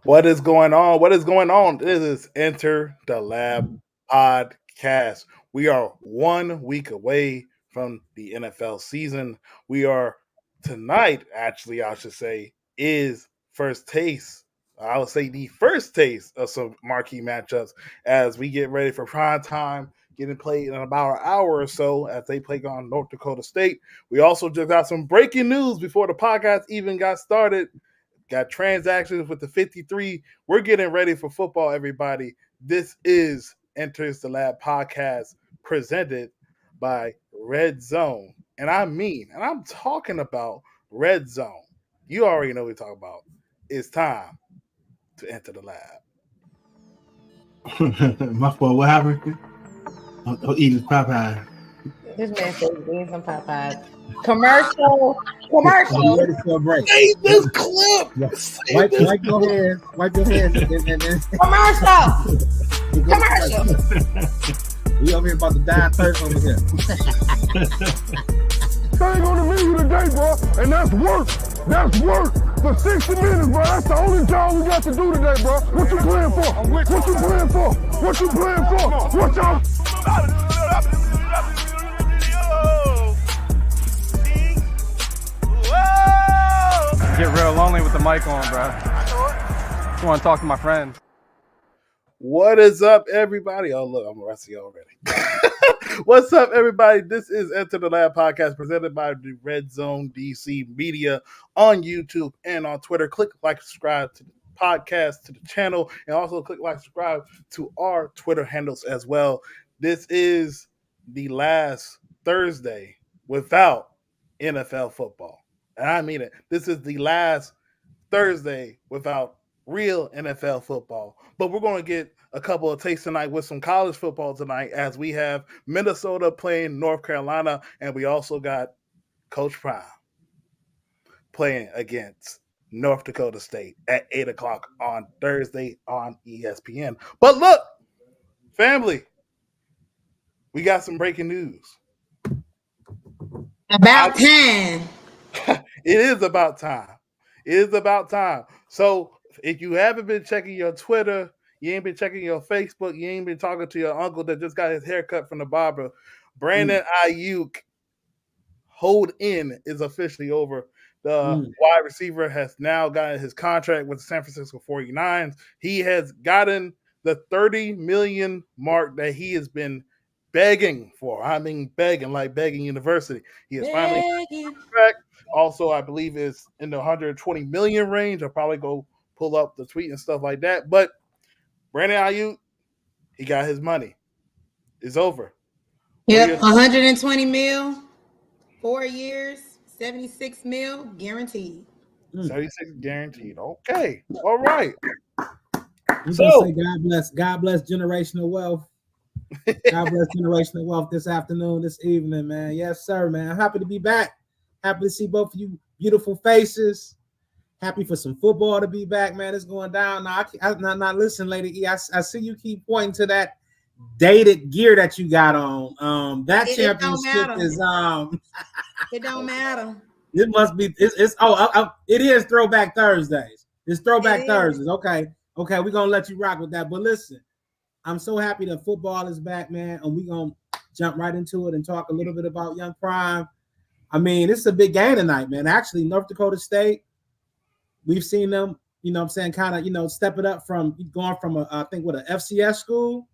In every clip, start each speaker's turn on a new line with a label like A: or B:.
A: What is going on? What is going on? This is Enter the Lab podcast. We are 1 week away from the NFL season. We are tonight, actually, I should say, is first taste. I would say the first taste of some marquee matchups as we get ready for prime time, getting played in about an hour or so as they play on North Dakota State. We also just got some breaking news before the podcast even got started. Got transactions with the 53. We're getting ready for football, everybody. This is Enters the Lab podcast presented by Red Zone. And I'm talking about Red Zone. You already know what we're talking about. It's time to enter the lab.
B: My fault. What happened? I'm eating Popeye.
C: This man says he's eating some Popeyes. Commercial.
B: I'm ready for a break.
A: Save this clip.
B: Wipe your hands. Wipe your hands.
C: Commercial.
B: We over here about to die of thirst over here.
D: Thing on the menu today, bro, and that's work. That's work for 60 minutes, bro. That's the only job we got to do today, bro. What you playing for? What you playing for? What you playing for? What y'all?
E: Get real lonely with the mic on, bro. Just want to talk to my friends.
A: What is up, everybody? Oh, look, I'm rusty already. What's up, everybody? This is Enter the Lab podcast presented by the Red Zone DC Media on YouTube and on Twitter. Click like, subscribe to the podcast, to the channel, and also click like, subscribe to our Twitter handles as well. This is the last Thursday without NFL football. And I mean it. This is the last Thursday without real NFL football. But we're going to get a couple of tastes tonight with some college football tonight as we have Minnesota playing North Carolina, and we also got Coach Prime playing against North Dakota State at 8 o'clock on Thursday on ESPN. But look, family, we got some breaking news.
C: About time.
A: It is about time. It is about time. So if you haven't been checking your Twitter, you ain't been checking your Facebook, you ain't been talking to your uncle that just got his haircut from the barber, Brandon Ayuk hold in is officially over. The wide receiver has now gotten his contract with the San Francisco 49ers. He has gotten the $30 million mark that he has been begging for. I mean, begging university. He has finally contract. Also, I believe is in the 120 million range. I'll probably go pull up the tweet and stuff like that. But Brandon Ayuk, he got his money. It's over.
C: Yep, 120 mil, 4 years, 76 mil guaranteed.
A: 76 guaranteed. Okay. All right.
B: You say God bless generational wealth. God bless generational wealth this afternoon, this evening, man. Yes, sir, man. I'm happy to be back. Happy to see both of you beautiful faces. Happy for some football to be back, man. It's going down. Now listen, Lady E, I see you keep pointing to that dated gear that you got on. That championship is
C: It don't matter.
B: It must be. It is Throwback Thursdays. It's Throwback Thursdays. Okay. We're gonna let you rock with that. But listen, I'm so happy that football is back, man, and we're gonna jump right into it and talk a little bit about Young Prime. I mean, it's a big game tonight, man. Actually, North Dakota State, we've seen them, kind of, step it up from going from an FCS school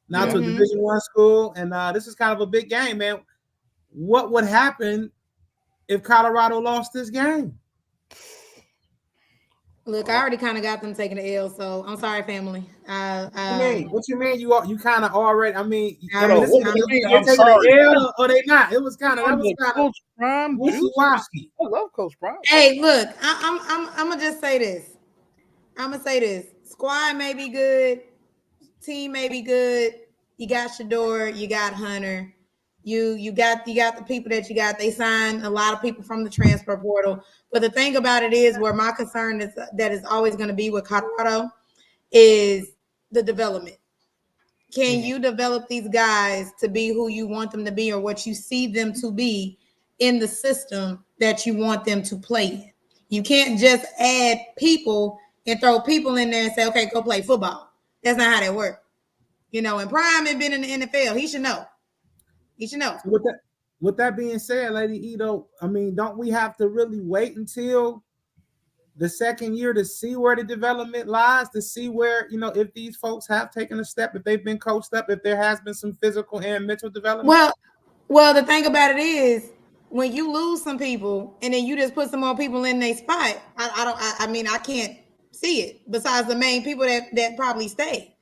B: now to a Division I school. And this is kind of a big game, man. What would happen if Colorado lost this game?
C: Look, I already kind of got them taking the L, so I'm sorry, family.
B: What you mean? You kind of already?
A: I'm
B: taking the L, or they not? It was kind of
A: Coach Prime.
B: I
A: love Coach Prime.
C: Hey, look, I'm gonna just say this. I'm gonna say this. Squad may be good, team may be good. You got Shador, you got Hunter. You got the people that you got. They signed a lot of people from the transfer portal. But the thing about it is, where my concern is that is always going to be with Colorado is the development. Can you develop these guys to be who you want them to be, or what you see them to be in the system that you want them to play in? You can't just add people and throw people in there and say, okay, go play football. That's not how that works. You know, and Prime had been in the NFL. He should know. He should know.
B: So with that being said, Lady Ito, I mean, don't we have to really wait until the second year to see where the development lies, to see where, you know, if these folks have taken a step, if they've been coached up, if there has been some physical and mental development?
C: Well, the thing about it is, when you lose some people and then you just put some more people in their spot, I can't see it besides the main people that probably stay.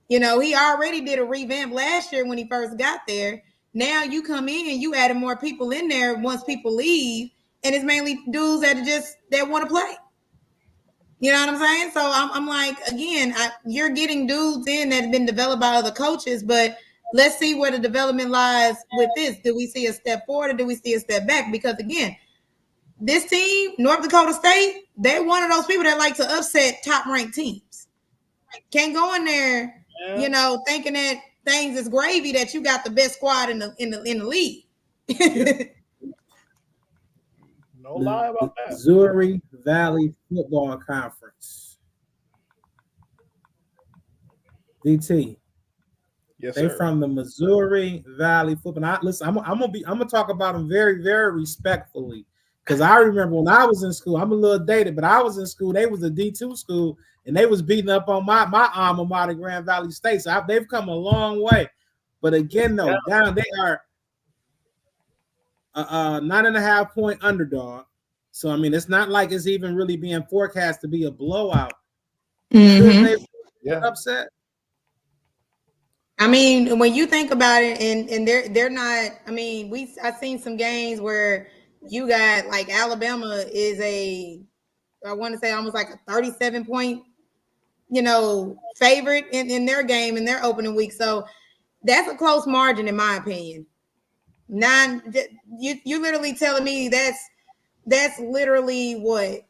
C: You know, he already did a revamp last year when he first got there. Now you come in and you added more people in there once people leave, and it's mainly dudes that want to play. You know what I'm saying? So I'm like, again, you're getting dudes in that have been developed by other coaches, but let's see where the development lies with this. Do we see a step forward or do we see a step back? Because again, this team, North Dakota State, they're one of those people that like to upset top-ranked teams. Can't go in there, you know, thinking that things is gravy, that you got the best squad in the league.
A: No lie about that.
B: Missouri Valley Football Conference. DT.
A: Yes,
B: They
A: sir.
B: from the Missouri Valley Football. I'm gonna talk about them very, very respectfully. Because I remember when I was in school, I'm a little dated, but I was in school, they was a D2 school, and they was beating up on my alma mater, Grand Valley State. So they've come a long way. But again, though, down they are a 9.5 point underdog. So I mean, it's not like it's even really being forecast to be a blowout.
C: Mm-hmm.
B: Yeah. Upset.
C: I mean, when you think about it, and they're not. I mean, I've seen some games where you got like Alabama is I want to say almost like a 37 point, you know, favorite in their game in their opening week. So that's a close margin in my opinion. You literally telling me that's literally what,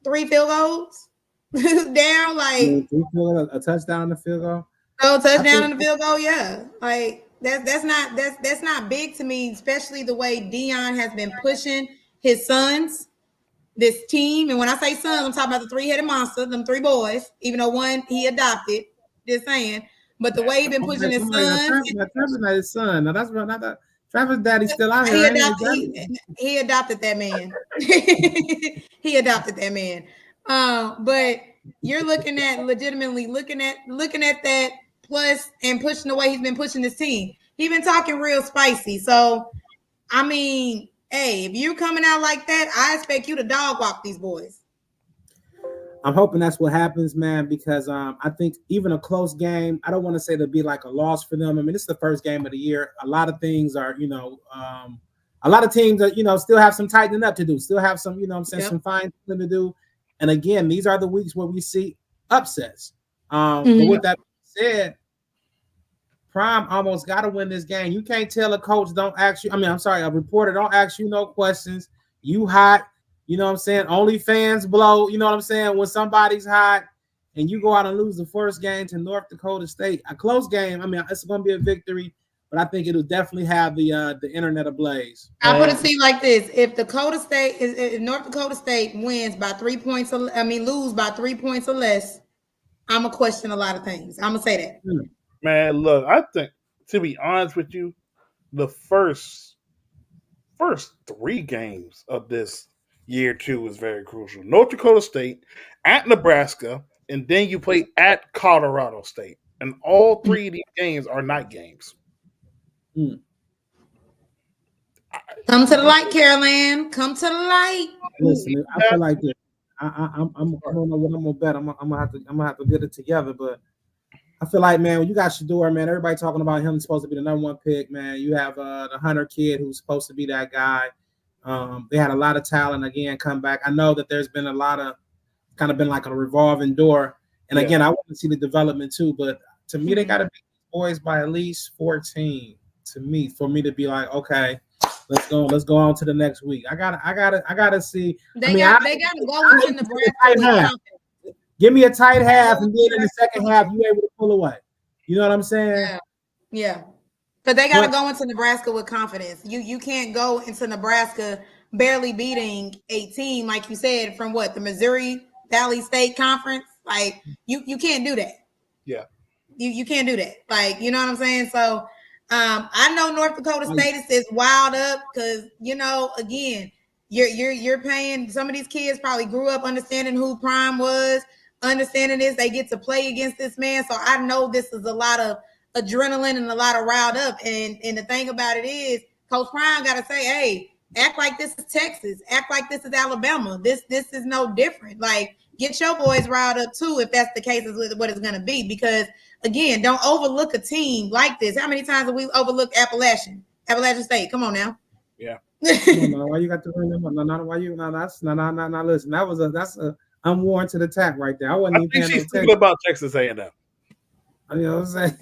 C: 3 field goals down, like
B: a touchdown and a field goal.
C: Oh, touchdown and a field goal, yeah. Like that's not big to me, especially the way Deion has been pushing his sons, this team. And when I say sons, I'm talking about the 3-headed monster, them 3 boys, even though one he adopted, just saying. But the way he's been pushing his sons.
B: Travis not his son. Now that's right. Not that Travis' daddy's still out here.
C: He adopted that man. He adopted that man. But you're legitimately looking at that plus and pushing the way he's been pushing this team. He's been talking real spicy. So, I mean, hey, if you're coming out like that, I expect you to dog walk these boys.
B: I'm hoping that's what happens, man, because I think even a close game, I don't want to say to be like a loss for them. I mean, it's the first game of the year. A lot of things are, you know, a lot of teams are, you know, still have some tightening up to do, still have some, you know what I'm saying, some fine tuning to do. And again, these are the weeks where we see upsets. But with that said, Prime almost got to win this game. You can't tell a coach don't ask you. I mean, I'm sorry, a reporter don't ask you no questions. You hot, you know what I'm saying? Only fans blow, you know what I'm saying? When somebody's hot and you go out and lose the first game to North Dakota State, a close game. I mean, it's going to be a victory, but I think it'll definitely have the internet ablaze.
C: I put it to you like this: if North Dakota State wins by 3 points, lose by 3 points or less, I'm gonna question a lot of things. I'm gonna say that.
A: Man, look, I think, to be honest with you, the first 3 games of this year 2 is very crucial. North Dakota State, at Nebraska, and then you play at Colorado State. And all 3 of these games are night games.
C: Come to the light, Caroline. Come to the light.
B: Listen, I feel like this. I don't know what I'm gonna bet. I'm gonna have to get it together, but I feel like, man, when you got Shedeur, man, everybody talking about him supposed to be the number 1 pick, man. You have the Hunter kid who's supposed to be that guy. They had a lot of talent again come back. I know that there's been a lot of kind of been like a revolving door. And again, I want to see the development too, but to me, they got to beat these boys by at least 14 to me, for me to be like, okay, let's go on to the next week. I gotta see.
C: They gotta go into Nebraska.
B: Give me a tight half, and then in the second half, you able to pull away. You know what I'm saying?
C: Yeah. But they got to go into Nebraska with confidence. You can't go into Nebraska barely beating a team, like you said, from what, the Missouri Valley State Conference. Like you can't do that.
A: Yeah.
C: You can't do that. Like, you know what I'm saying? So I know North Dakota State is wild up because, you know, again, you're paying some of these kids probably grew up understanding who Prime was, understanding this, they get to play against this man. So I know this is a lot of adrenaline and a lot of riled up. And the thing about it is, Coach Prime got to say, hey, act like this is Texas, act like this is Alabama. This is no different. Like, get your boys riled up too, if that's the case, is what it's going to be. Because again, don't overlook a team like this. How many times have we overlooked Appalachian State? Come on now.
A: Yeah.
B: No, why you got to bring them up? No, why you? No, that's no. Listen, that's a unwarranted attack right there. I wasn't even
A: think she's thinking about Texas A&M.
B: You know what I'm saying?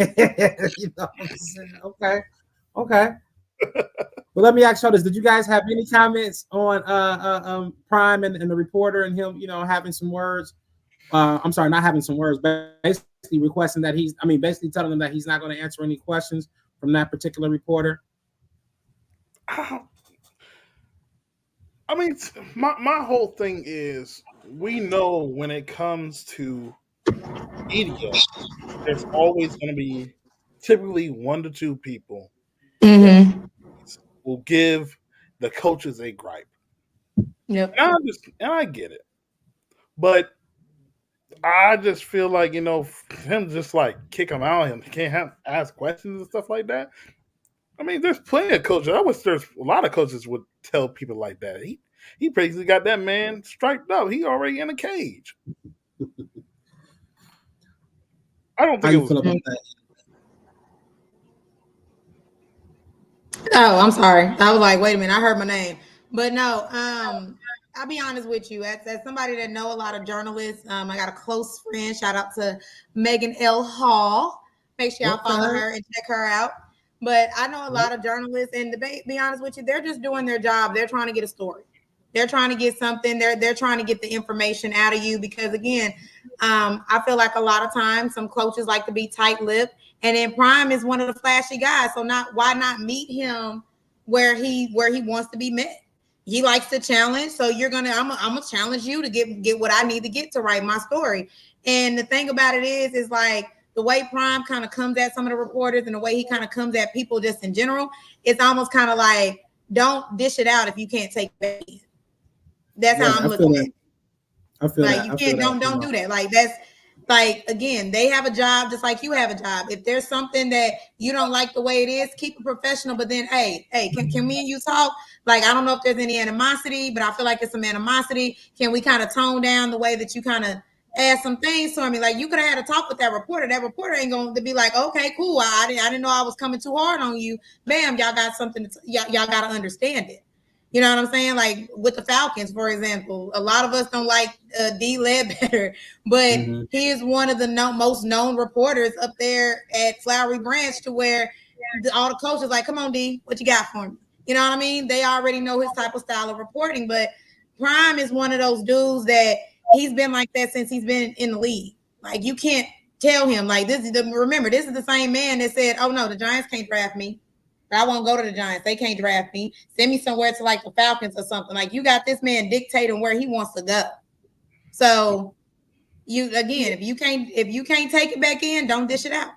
B: You know what I'm saying? Okay. Well, let me ask you this: did you guys have any comments on Prime and the reporter and him, you know, having some words? I'm sorry, not having some words, but basically requesting that basically telling them that he's not going to answer any questions from that particular reporter.
A: I mean, my whole thing is, we know when it comes to media, there's always going to be typically 1 to 2 people that will give the coaches a gripe.
C: Yep.
A: And I get it. But I just feel like, you know, him just like kick him out, him can't ask questions and stuff like that. I mean, there's plenty of coaches. I wish there's a lot of coaches would tell people like that. He basically got that man striped up. He already in a cage. I don't think it was.
B: Feel about that?
C: Oh, I'm sorry. I was like, wait a minute, I heard my name. But no, I'll be honest with you. As somebody that know a lot of journalists, I got a close friend. Shout out to Megan L. Hall. Make sure y'all follow her and check her out. But I know a lot of journalists, and to be honest with you, they're just doing their job. They're trying to get a story. They're trying to get something. They're trying to get the information out of you because, again, I feel like a lot of times some coaches like to be tight-lipped, and then Prime is one of the flashy guys. So why not meet him where he wants to be met? He likes to challenge. So I'm gonna challenge you to get what I need to get to write my story. And the thing about it is like, the way Prime kind of comes at some of the reporters and the way he kind of comes at people just in general, it's almost kind of like, don't dish it out if you can't take it in. That's how I'm looking at it.
B: I feel
C: like
B: that.
C: you can't don't do that. Like, that's like, again, they have a job just like you have a job. If there's something that you don't like the way it is, keep it professional. But then, hey, can me and you talk? Like, I don't know if there's any animosity, but I feel like it's some animosity. Can we kind of tone down the way that you kind of add some things to me? Like, you could have had a talk with that reporter. That reporter ain't going to be like, okay, cool. I didn't know I was coming too hard on you. Bam, y'all got something. Y'all got to understand it. You know what I'm saying? Like with the Falcons, for example, a lot of us don't like D. Ledbetter, but he is one of the most known reporters up there at Flowery Branch, to where all the coaches like, come on, D, what you got for me? You know what I mean? They already know his type of style of reporting, but Prime is one of those dudes that he's been like that since he's been in the league. Like, you can't tell him like this. Remember, this is the same man that said, oh no, the Giants can't draft me. I won't go to the Giants. They can't draft me. Send me somewhere to like the Falcons or something. Like, you got this man dictating where he wants to go. So if you can't take it back in, don't dish it out.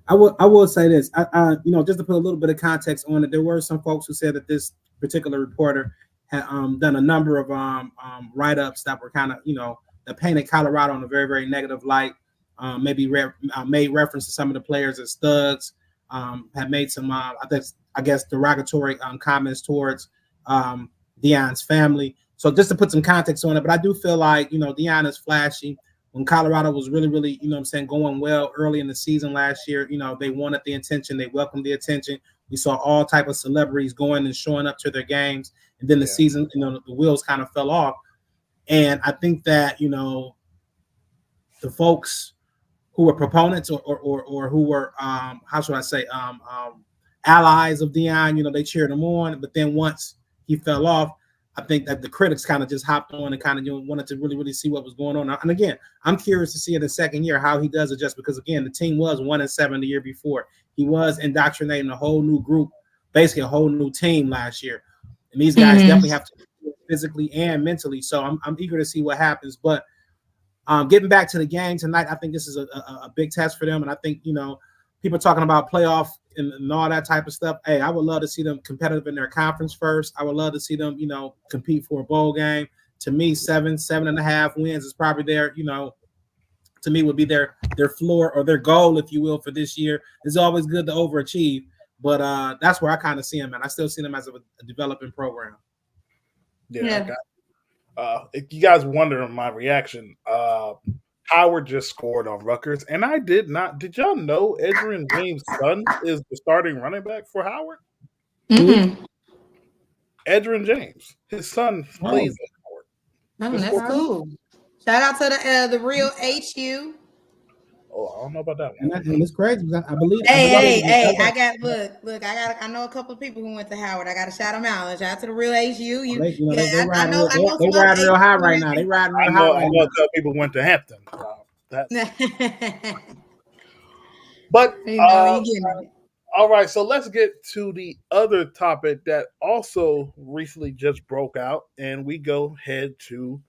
B: I will say this. I just to put a little bit of context on it, there were some folks who said that this particular reporter had done a number of write-ups that were kind of, that painted Colorado in a very, very negative light. Maybe made reference to some of the players as thugs, had made some, I guess, derogatory comments towards Deion's family. So just to put some context on it, but I do feel like, Deion is flashy. When Colorado was really, really, going well early in the season last year, they wanted the attention. They welcomed the attention. We saw all type of celebrities going and showing up to their games. And then the season, the wheels kind of fell off. And I think that, the folks who were proponents or who were how should I say allies of Deion, they cheered him on, but then once he fell off, I think that the critics kind of just hopped on and kind of wanted to really, really see what was going on. And again, I'm curious to see in the second year how he does it, just because again, the team was 1-7 the year before. He was indoctrinating a whole new group, basically a whole new team last year. And these guys definitely have to physically and mentally. So I'm eager to see what happens. But getting back to the game tonight, I think this is a big test for them. And I think, people talking about playoff and all that type of stuff. Hey, I would love to see them competitive in their conference first. I would love to see them, compete for a bowl game. To me, 7.5 wins is probably their, to me would be their floor or their goal, if you will, for this year. It's always good to overachieve, but that's where I kind of see them, and I still see them as a developing program.
A: Yeah. If you guys wondering my reaction, Howard just scored on Rutgers, and I did not. Did y'all know Edgerrin James' son is the starting running back for Howard?
C: Mm-hmm.
A: Edgerrin James, his son plays at Howard.
C: Oh, that's cool. Shout out to the real HU.
A: Oh, I don't know about that one.
B: And it's crazy. I believe.
C: Hey! I know a couple of people who went to Howard. I got to shout them out. Shout out to the real HU.
B: They riding real high right now. They riding real high right now. I know a
A: couple people went to Hampton. But all right, so let's get to the other topic that also recently just broke out, and we go head to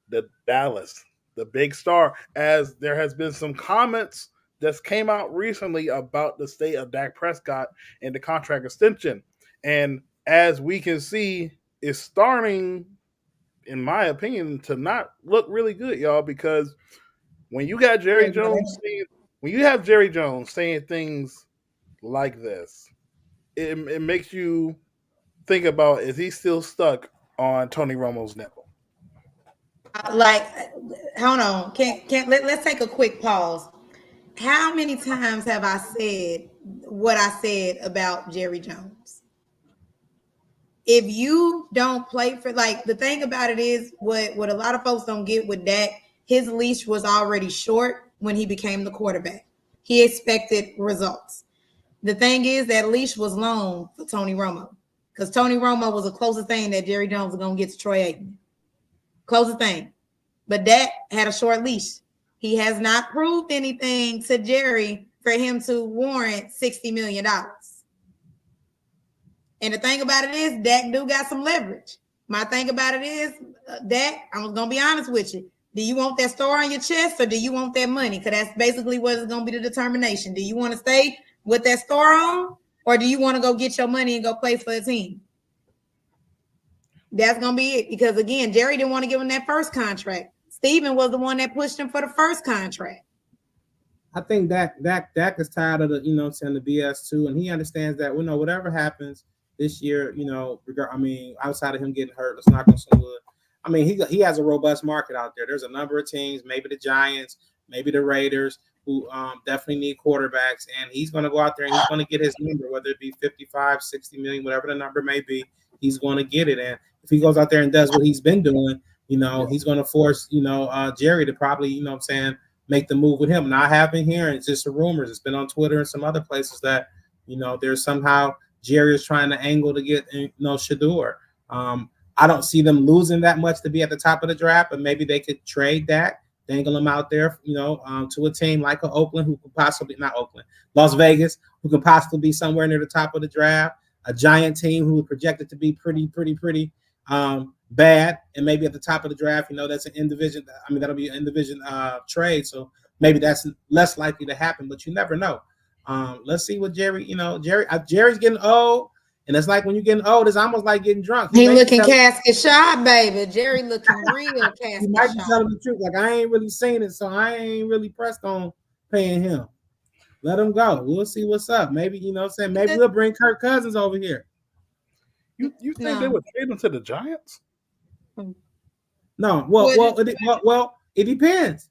A: the Dallas, the big star, as there has been some comments that came out recently about the state of Dak Prescott and the contract extension. And as we can see, it's starting, in my opinion, to not look really good, y'all, because when you got Jerry Jones saying things like this, it makes you think about, is he still stuck on Tony Romo's nipple?
C: Hold on. Let's take a quick pause. How many times have I said what I said about Jerry Jones? If you don't play for, the thing about it is what a lot of folks don't get with Dak, his leash was already short when he became the quarterback. He expected results. The thing is that leash was long for Tony Romo, because Tony Romo was the closest thing that Jerry Jones was going to get to Troy Aikman. Closest thing. But Dak had a short leash. He has not proved anything to Jerry for him to warrant $60 million. And the thing about it is, Dak do got some leverage. My thing about it is, Dak, I'm going to be honest with you. Do you want that star on your chest, or do you want that money? Because that's basically what is going to be the determination. Do you want to stay with that star on, or do you want to go get your money and go play for a team? That's going to be it. Because, again, Jerry didn't want to give him that first contract. Steven was the one that pushed him for the first contract.
B: I think Dak is tired of the BS too, and he understands that whatever happens this year, outside of him getting hurt, let's knock on some wood. He has a robust market out there. There's a number of teams, maybe the Giants, maybe the Raiders, who definitely need quarterbacks, and he's going to go out there and he's going to get his number, whether it be 55, 60 million, whatever the number may be, he's going to get it. And if he goes out there and does what he's been doing, he's going to force, Jerry to probably, make the move with him. Now, I have been hearing, it's just rumors. It's been on Twitter and some other places that, there's somehow Jerry is trying to angle to get, Shedeur. I don't see them losing that much to be at the top of the draft, but maybe they could trade Dak, dangle him out there, to a team like Oakland, who could possibly, not Oakland, Las Vegas, who could possibly be somewhere near the top of the draft, a Giant team who are projected to be pretty bad, and maybe at the top of the draft, that's an in-division. That'll be an in-division trade, so maybe that's less likely to happen. But you never know. Let's see what Jerry's getting old, and it's like when you're getting old, it's almost like getting drunk.
C: He looking casket shy, baby. Jerry looking real casket shy.
B: He might be telling the truth. Like, I ain't really seen it, so I ain't really pressed on paying him. Let him go. We'll see what's up. Maybe maybe we'll bring Kirk Cousins over here.
A: You think they would trade him to the Giants?
B: No, it depends.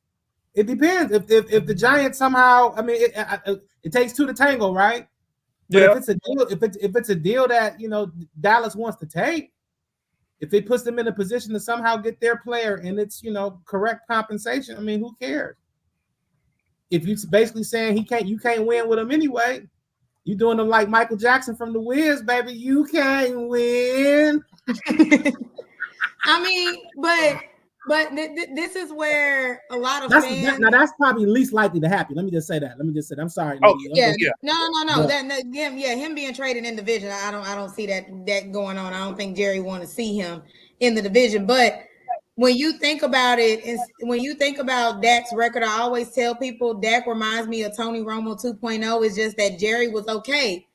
B: It depends if the Giants somehow. It takes two to tango, right? But if it's a deal, if it's a deal that Dallas wants to take, if it puts them in a position to somehow get their player and it's correct compensation, who cares? If you're basically saying you can't win with him anyway, you're doing them like Michael Jackson from The Wiz, baby. You can't win.
C: But this is where a lot of fans.
B: Now that's probably least likely to happen. Let me just say that. I'm sorry.
C: Oh yeah. No. Him being traded in division, I don't see that going on. I don't think Jerry want to see him in the division. But when you think about it, and when you think about Dak's record, I always tell people Dak reminds me of Tony Romo 2.0. It's just that Jerry was okay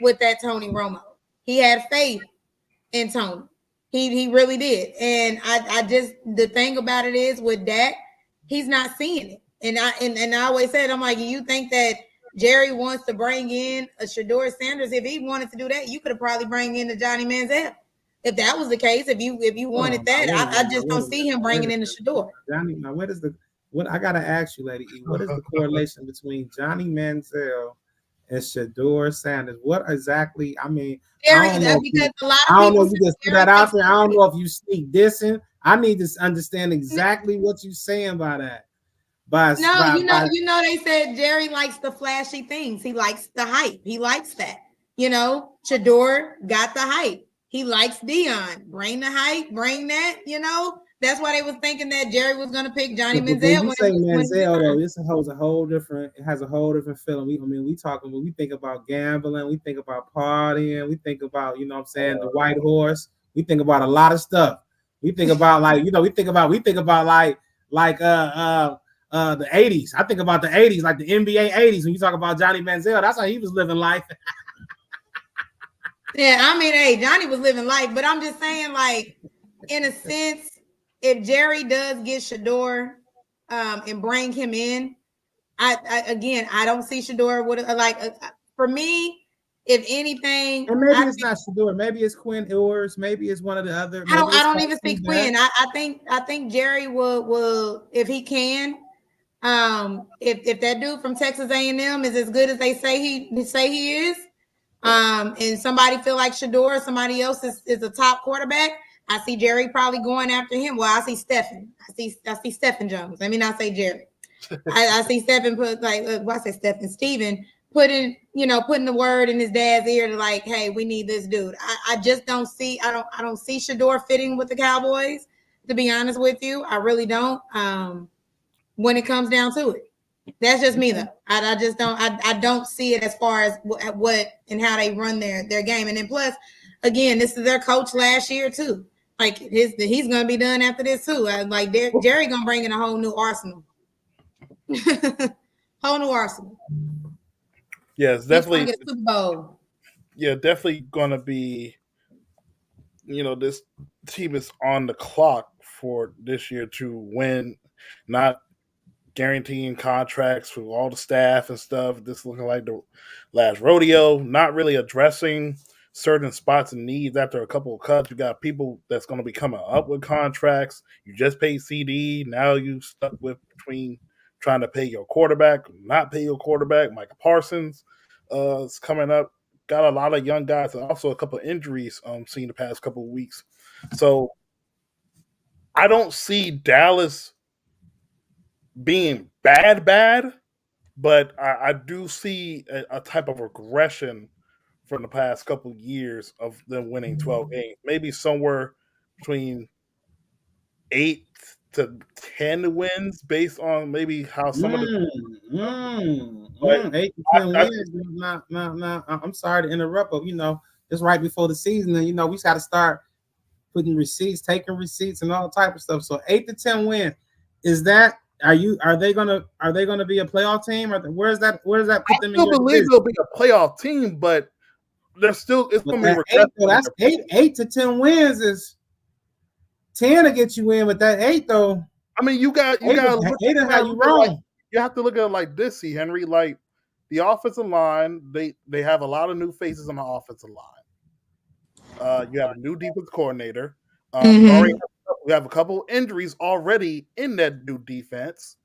C: with that Tony Romo. He had faith in Tony. He really did. And I just, the thing about it is with Dak, he's not seeing it. And I always said, I'm like, you think that Jerry wants to bring in a Shedeur Sanders? If he wanted to do that, you could have probably bring in the Johnny Manziel. If that was the case, if you wanted that, I just don't see him bringing in the Shedeur.
B: Johnny, now what I gotta ask you, Lady E, what is the correlation between Johnny Manziel and Shedeur Sanders? What exactly? I mean, I don't know if you just put that out there. I don't know if you sneak dissing. I need to understand exactly what you're saying by that.
C: You know, they said Jerry likes the flashy things. He likes the hype. He likes that. You know, Shedeur got the hype. He likes Dion. Bring the hype, bring that, you know. That's why they was thinking that Jerry was gonna pick Johnny Manziel.
B: When you say Manziel, though, this has a whole different feeling. When we think about gambling, we think about partying, we think about, you know what I'm saying, the white horse, we think about a lot of stuff. We think about we think about the 80s. I think about the 80s, like the NBA 80s. When you talk about Johnny Manziel, that's how he was living life.
C: Yeah, I mean, hey, Johnny was living life, but I'm just saying, like, in a sense, if Jerry does get Shedeur and bring him in, I don't see Shedeur would for me, if anything,
B: and maybe it's not Shedeur, maybe it's Quinn Ewers, maybe it's one of the other.
C: I don't even speak Quinn. I think Jerry will if he can. If that dude from Texas A&M is as good as they say he is. And somebody feel like Shedeur, somebody else is a top quarterback, I see Jerry probably going after him. Well, I see Stephen. I see Stephen Jones. Let me not say Jerry. I see Stephen Stephen putting the word in his dad's ear to like, hey, we need this dude. I just don't see. I don't see Shedeur fitting with the Cowboys. To be honest with you, I really don't. When it comes down to it. That's just me though. I just don't. I don't see it as far as what and how they run their game. And then plus, again, this is their coach last year too. Like he's gonna be done after this too. Jerry gonna bring in a whole new arsenal. Whole new arsenal.
A: Yeah, it's definitely
C: get a Super Bowl.
A: Yeah, definitely gonna be. This team is on the clock for this year to win, not guaranteeing contracts for all the staff and stuff. This looking like the last rodeo, not really addressing certain spots and needs after a couple of cuts. You got people that's going to be coming up with contracts. You just paid CD. Now you stuck with between trying to pay your quarterback, not pay your quarterback. Micah Parsons is coming up. Got a lot of young guys and also a couple of injuries seen the past couple of weeks. So I don't see Dallas being bad, but I do see a type of regression from the past couple of years of them winning 12 games, maybe somewhere between 8 to 10 wins based on maybe how some of the
B: 8 to 10 wins. Nah, I'm sorry to interrupt, but just right before the season, and we got to start taking receipts and all type of stuff. So 8 to 10 wins, is that? Are they gonna be a playoff team? Or where does that put them in? I still
A: believe they'll be a playoff team, but it's going to be
B: that's 8 to 10 wins is 10 to get you in, but that 8 though.
A: I mean, you got
B: 8 to have you wrong.
A: You have to look at it like this, C. Henry. Like the offensive line, they have a lot of new faces on the offensive line. You have a new defense coordinator. We have a couple injuries already in that new defense.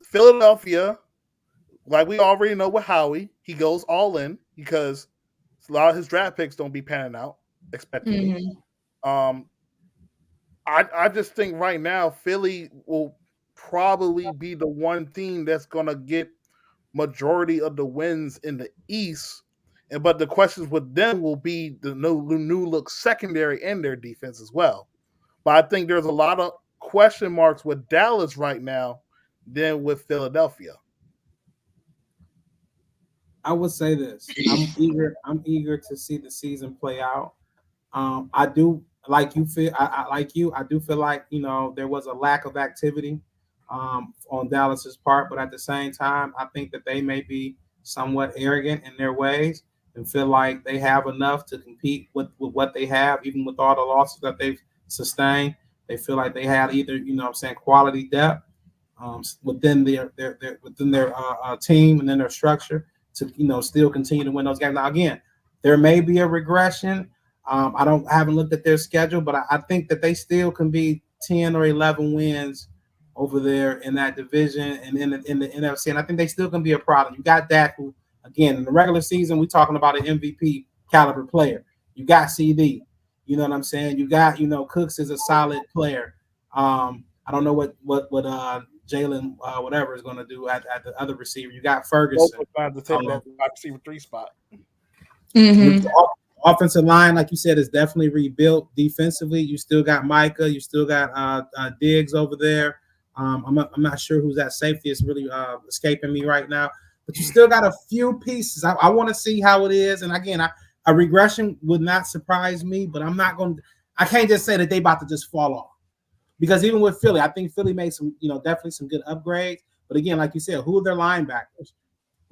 A: Philadelphia, like we already know with Howie, he goes all in because a lot of his draft picks don't be panning out expectedly. I just think right now Philly will probably be the one team that's going to get majority of the wins in the East. But the questions with them will be the new look secondary and their defense as well. But I think there's a lot of question marks with Dallas right now than with Philadelphia.
B: I would say this. I'm eager to see the season play out. I do like you feel, I do feel like, you know, there was a lack of activity on Dallas's part, but at the same time, I think that they may be somewhat arrogant in their ways and feel like they have enough to compete with what they have, even with all the losses that they've sustained. They feel like they had either, you know what I'm saying, quality depth within their team and then their structure to, you know, still continue to win those games. Now, again, there may be a regression. I haven't looked at their schedule, but I think that they still can be 10 or 11 wins over there in that division and in the NFC. And I think they still can be a problem. You got Dak, who, again, in the regular season, we're talking about an MVP caliber player. You got CD. You know what I'm saying? You got, you know, Cooks is a solid player. I don't know what Jalen whatever is going to do at the other receiver. You got Ferguson.
A: Trying to take that wide receiver 3 spot.
C: Mm-hmm.
B: Offensive line, like you said, is definitely rebuilt. Defensively, you still got Micah. You still got Diggs over there. I'm not sure who's at safety. It's really escaping me right now. But you still got a few pieces. I want to see how it is. And again, a regression would not surprise me. But I can't just say that they about to just fall off. Because even with Philly, I think Philly made some, you know, definitely some good upgrades. But again, like you said, who are their linebackers?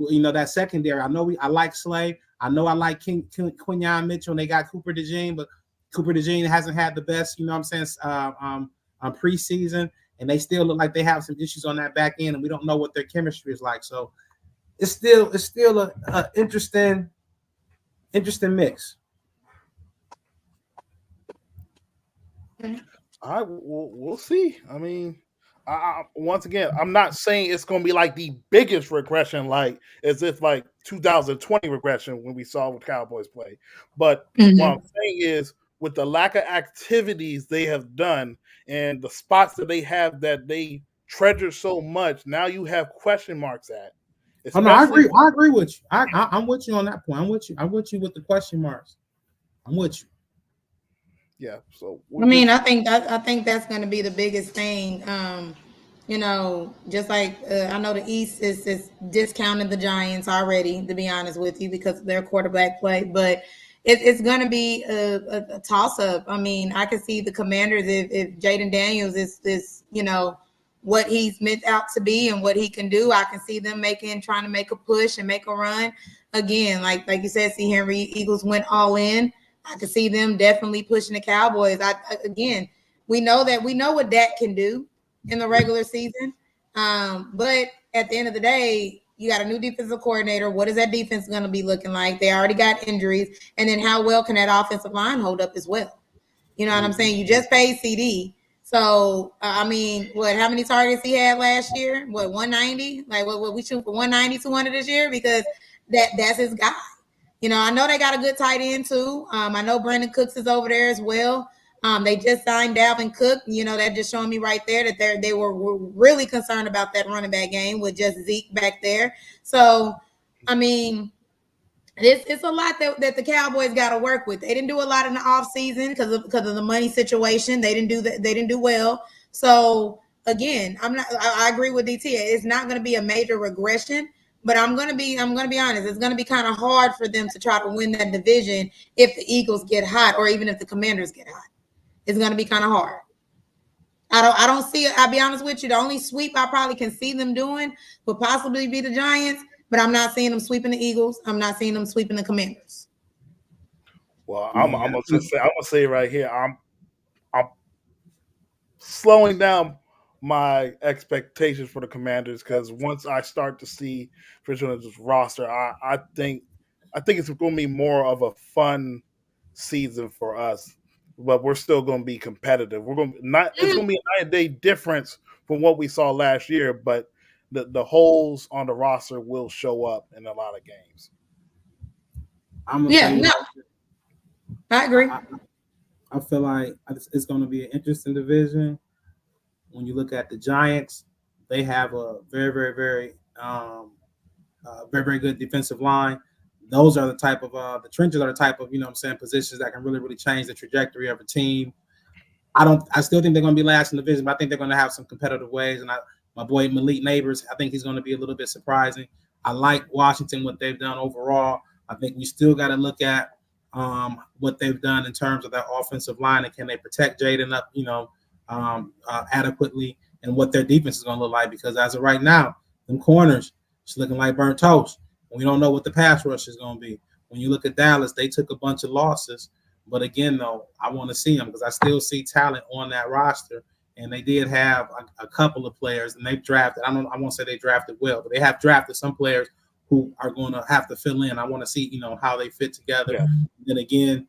B: You know, that secondary. I like Slay. I know I like Quinyon Mitchell, and they got Cooper DeJean, but Cooper DeJean hasn't had the best, you know what I'm saying, preseason, and they still look like they have some issues on that back end, and we don't know what their chemistry is like. So it's still a interesting mix.
A: All right, we'll see. I mean, once again, I'm not saying it's going to be like the biggest regression, like as if like 2020 regression when we saw what Cowboys play. But what I'm saying is, with the lack of activities they have done and the spots that they have that they treasure so much, now you have question marks at.
B: Oh, no, I agree with you. I'm with you on that point. I'm with you with the question marks. I'm with you.
A: Yeah. So
C: I think that's going to be the biggest thing. You know, just like I know the East is discounting the Giants already, to be honest with you, because of their quarterback play, but it's going to be a toss up. I mean, I can see the Commanders if Jaden Daniels is, you know, what he's meant out to be and what he can do. I can see them trying to make a push and make a run again. Like you said, C. Henry, Eagles went all in. I can see them definitely pushing the Cowboys. We know what Dak can do in the regular season. But at the end of the day, you got a new defensive coordinator. What is that defense going to be looking like? They already got injuries. And then how well can that offensive line hold up as well? You know what I'm saying? You just paid CD. So, I mean, how many targets he had last year? 190? Like, what we shoot for 190, 200 this year? Because that's his guy. You know, I know they got a good tight end too. I know Brandon Cooks is over there as well. They just signed Dalvin Cook. You know, that just showing me right there that they were really concerned about that running back game with just Zeke back there. So, I mean, it's a lot that the Cowboys got to work with. They didn't do a lot in the offseason because of the money situation. They didn't do well. So again, I agree with DT. It's not going to be a major regression. But I'm gonna be honest. It's gonna be kind of hard for them to try to win that division if the Eagles get hot, or even if the Commanders get hot. It's gonna be kind of hard. I don't see it. I'll be honest with you. The only sweep I probably can see them doing would possibly be the Giants, but I'm not seeing them sweeping the Eagles. I'm not seeing them sweeping the Commanders.
A: Well, I'm gonna say right here. I'm slowing down my expectations for the Commanders, because once I start to see Richard's roster, I think it's going to be more of a fun season for us, but we're still going to be competitive. It's going to be a 9-day difference from what we saw last year, but the holes on the roster will show up in a lot of games.
C: I agree.
B: I feel like it's going to be an interesting division. When you look at the Giants, they have a very, very, very, very, very good defensive line. Those are the type of the trenches are the type of, you know what I'm saying, positions that can really, really change the trajectory of a team. I still think they're going to be last in the division, but I think they're going to have some competitive ways. And my boy Malik Neighbors, I think he's going to be a little bit surprising. I like Washington, what they've done overall. I think we still got to look at what they've done in terms of their offensive line, and can they protect Jaden up, adequately, and what their defense is going to look like. Because as of right now, them corners is looking like burnt toast. We don't know what the pass rush is going to be. When you look at Dallas, they took a bunch of losses. But again, though, I want to see them because I still see talent on that roster. And they did have a couple of players, and they've drafted. I won't say they drafted well, but they have drafted some players who are going to have to fill in. I want to see, how they fit together.
A: Yeah.
B: Then again,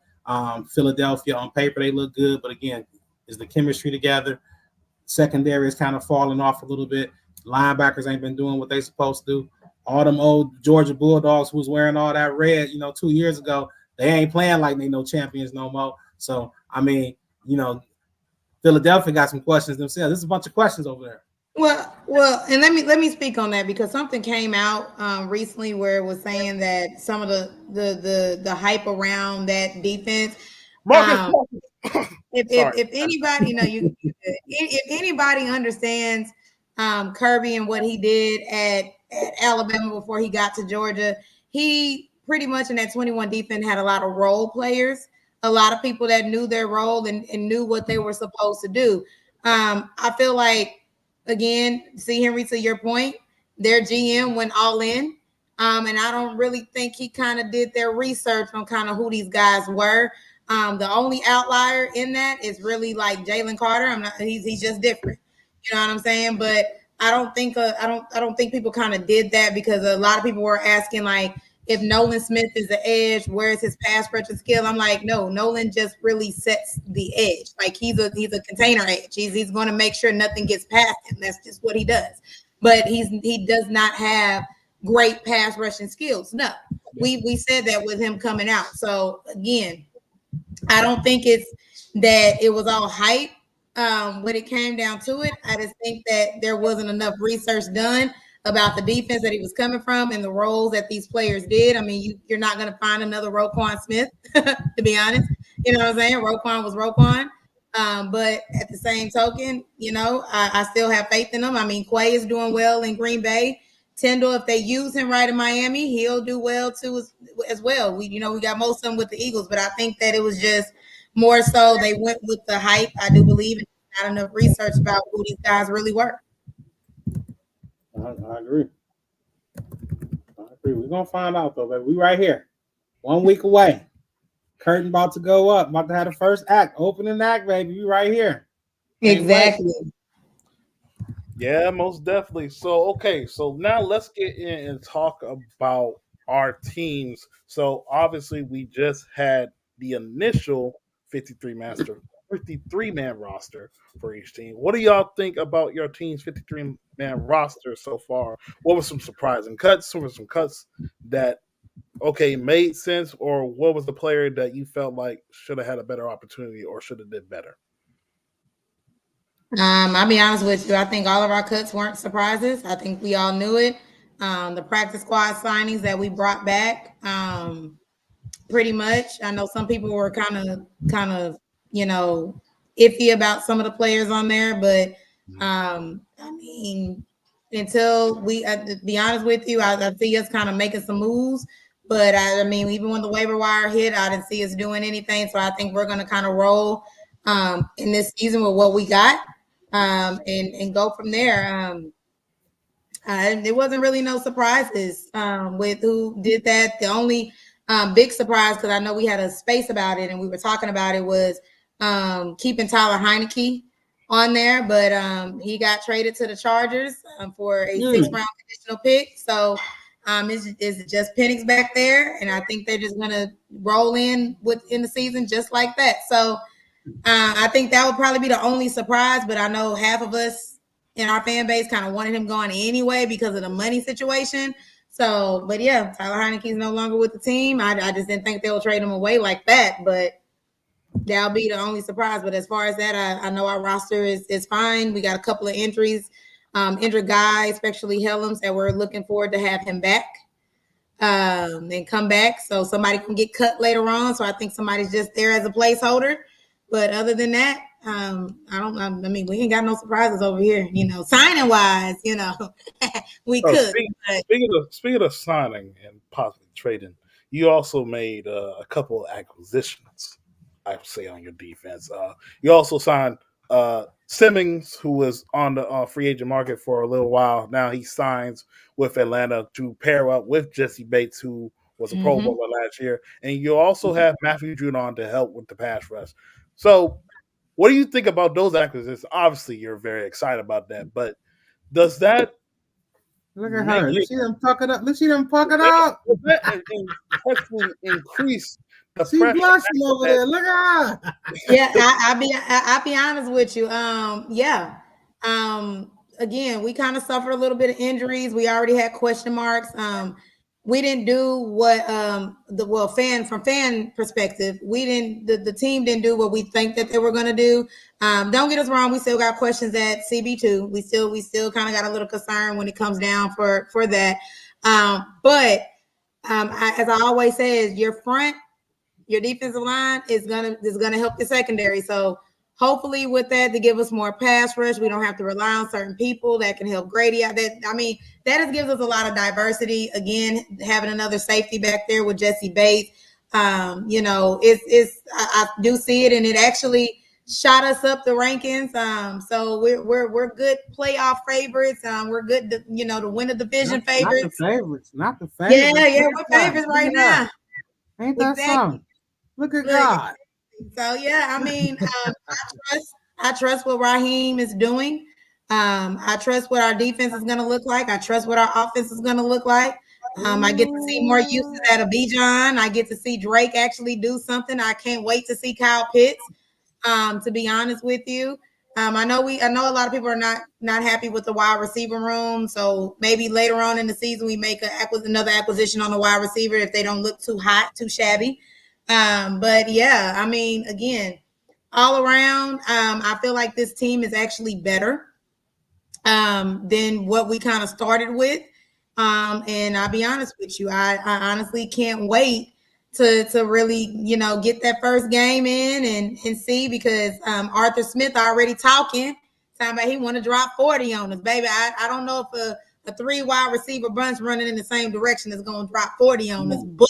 B: Philadelphia on paper, they look good. But again, is the chemistry together? Secondary is kind of falling off a little bit. Linebackers ain't been doing what they supposed to do. All them old Georgia Bulldogs who was wearing all that red, 2 years ago, they ain't playing like they no champions no more. So, Philadelphia got some questions themselves. There's a bunch of questions over there.
C: Well, and let me speak on that because something came out recently where it was saying that some of the hype around that defense. If anybody, if anybody understands Kirby and what he did at Alabama before he got to Georgia, he pretty much in that 21 defense had a lot of role players, a lot of people that knew their role and knew what they were supposed to do. I feel like, again, C. Henry, to your point, their GM went all in. And I don't really think he kind of did their research on kind of who these guys were. The only outlier in that is really like Jalen Carter. He's just different. You know what I'm saying? But I don't think people kind of did that because a lot of people were asking like, if Nolan Smith is the edge, where's his pass rushing skill? I'm like, no, Nolan just really sets the edge. Like he's a container edge. He's going to make sure nothing gets past him. That's just what he does. But he does not have great pass rushing skills. No, we said that with him coming out. So again, I don't think it's that it was all hype when it came down to it. I just think that there wasn't enough research done about the defense that he was coming from and the roles that these players did. I mean, you're not going to find another Roquan Smith, to be honest. You know what I'm saying? Roquan was Roquan. But at the same token, I still have faith in him. I mean, Quay is doing well in Green Bay. Tyndall, if they use him right in Miami, he'll do well too as well. We got most of them with the Eagles, but I think that it was just more so they went with the hype. I do believe and not enough research about who these guys really were.
B: I agree. We're going to find out, though, baby. We right here. 1 week away. Curtain about to go up. About to have the first act. Opening act, baby. We right here.
C: Exactly.
A: Yeah, most definitely. So now let's get in and talk about our teams. So obviously we just had the initial 53-man roster for each team. What do y'all think about your team's 53-man roster so far? What were some surprising cuts? What were some cuts that made sense, or what was the player that you felt like should have had a better opportunity or should have did better?
C: I'll be honest with you. I think all of our cuts weren't surprises. I think we all knew it. The practice squad signings that we brought back, pretty much. I know some people were kind of iffy about some of the players on there, but I mean, until to be honest with you, I see us kind of making some moves. But I mean, even when the waiver wire hit, I didn't see us doing anything. So I think we're going to kind of roll in this season with what we got. And go from there. There wasn't really no surprises with who did that. The only big surprise, because I know we had a space about it and we were talking about it, was keeping Tyler Heineke on there, but he got traded to the Chargers for a 6th-round conditional pick. So it's just Penix back there, and I think they're just going to roll in the season just like that. So I think that would probably be the only surprise, but I know half of us in our fan base kind of wanted him gone anyway because of the money situation. So, but yeah, Tyler Heineke is no longer with the team. I just didn't think they'll trade him away like that, but that'll be the only surprise. But as far as that, I know our roster is fine. We got a couple of injuries, injured guys, especially Helms, that we're looking forward to have him back and come back. So somebody can get cut later on. So I think somebody's just there as a placeholder. But other than that, I mean, we ain't got no surprises over here, signing wise, we could.
A: Speaking of signing and possibly trading, you also made a couple of acquisitions, I would say, on your defense. You also signed Simmons, who was on the free agent market for a little while. Now he signs with Atlanta to pair up with Jesse Bates, who was a Pro
C: Mhm.
A: Bowler last year. And you also have Matthew Judon to help with the pass rush. So what do you think about those acquisitions? Obviously, you're very excited about that, but does that
B: Look at her. Look, she done puck it up. Look, she done puck it
A: does
B: up.
A: that potentially increase the
B: She
A: pressure?
B: blushing over there. Look at her.
C: Yeah, I'll be honest with you. Yeah. Again, we kind of suffered a little bit of injuries. We already had question marks. We didn't do what from fan perspective, we didn't the team didn't do what we think that they were gonna do. Don't get us wrong, we still got questions at CB2. We still kind of got a little concern when it comes down for that. But as I always say, is your defensive line is gonna help the secondary. So hopefully with that, to give us more pass rush, we don't have to rely on certain people that can help Grady out. That just gives us a lot of diversity. Again, having another safety back there with Jesse Bates, I do see it, and it actually shot us up the rankings. So we're good playoff favorites. We're good to win a division favorites.
B: Not the favorites.
C: Yeah, we're favorites right now.
B: Ain't that something? Look at God.
C: So yeah, I trust what Raheem is doing. I trust what our defense is going to look like. I trust what our offense is going to look like. I get to see more uses out of Bijan. I get to see Drake actually do something. I can't wait to see Kyle Pitts. To be honest with you, I know a lot of people are not happy with the wide receiver room. So maybe later on in the season we make another acquisition on the wide receiver if they don't look too hot, too shabby. But yeah, again, all around, I feel like this team is actually better than what we kind of started with. And I'll be honest with you, I honestly can't wait to really, get that first game in and see, because Arthur Smith already talking about he want to drop 40 on us, baby. I don't know if a 3 wide receiver bunch running in the same direction is going to drop 40 on us, but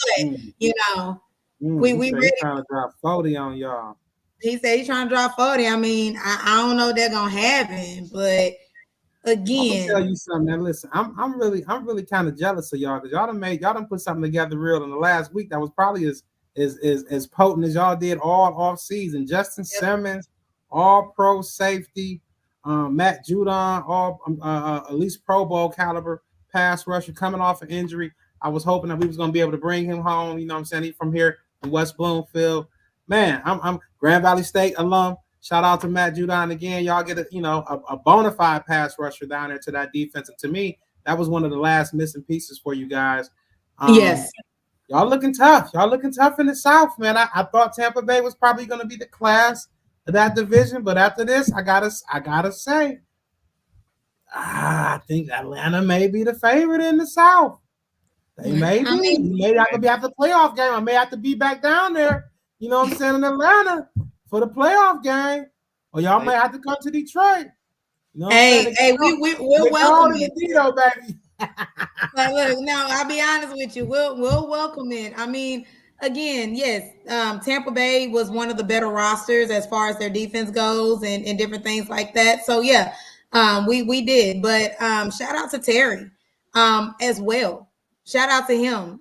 C: we ready.
B: Trying to drop 40 on y'all.
C: He said he's trying to drop 40. I don't know if they're gonna happen, but again,
B: I'll tell you something. Now listen, I'm really kind of jealous of y'all, because y'all done put something together real in the last week that was probably as potent as y'all did all off season. Justin Simmons, all pro safety, Matt Judon, all at least Pro Bowl caliber pass rusher coming off an injury. I was hoping that we was gonna be able to bring him home. You know what I'm saying? He's from here in West Bloomfield. Man, I'm Grand Valley State alum. Shout out to Matt Judon again. Y'all get a bona fide pass rusher down there to that defense. And to me, that was one of the last missing pieces for you guys.
C: Yes.
B: Y'all looking tough. Y'all looking tough in the South, man. I thought Tampa Bay was probably going to be the class of that division, but after this, I gotta say, I think Atlanta may be the favorite in the South. They may be. Maybe I could be at the playoff game. I may have to be back down there. You know what I'm saying, in Atlanta for the playoff game, or y'all may have to come to Detroit. You know
C: we're welcome it,
B: baby.
C: But look, no, I'll be honest with you. We'll welcome it. Again, yes, Tampa Bay was one of the better rosters as far as their defense goes and different things like that. So yeah, we did. But shout out to Terry as well. Shout out to him.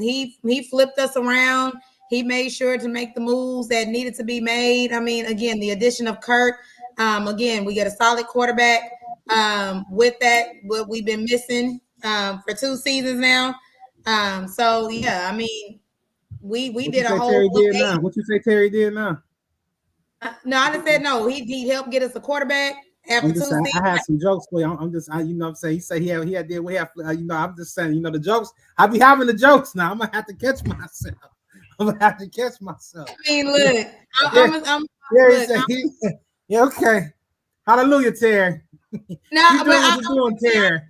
C: He flipped us around. He made sure to make the moves that needed to be made. Again, the addition of Kurt. Again, we get a solid quarterback. With that, what we've been missing for 2 seasons now. So yeah, we did a whole.
B: What you say Terry did now?
C: No, I just said no. He helped get us a quarterback. After 2 seasons.
B: I had some jokes for you. I'm just, you know what I'm saying? He said he did. I'm just saying, the jokes. I be having the jokes now. I'm gonna have to catch myself.
C: Look,
B: yeah, okay. Hallelujah, Terry.
C: No,
B: but doing, Terry.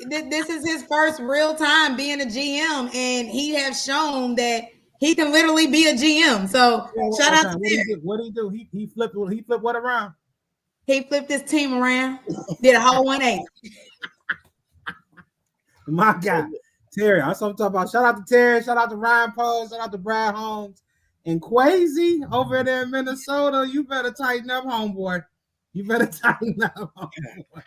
C: This is his first real time being a GM, and he has shown that he can literally be a GM. So shout out to Terry.
B: What did he do? He flipped what around?
C: He flipped his team around, did a whole 180.
B: My God. Terry. That's what I'm talking about. Shout out to Terry. Shout out to Ryan Poe. Shout out to Brad Holmes. And Quasi over there in Minnesota. You better tighten up, homeboy. You better tighten up, homeboy.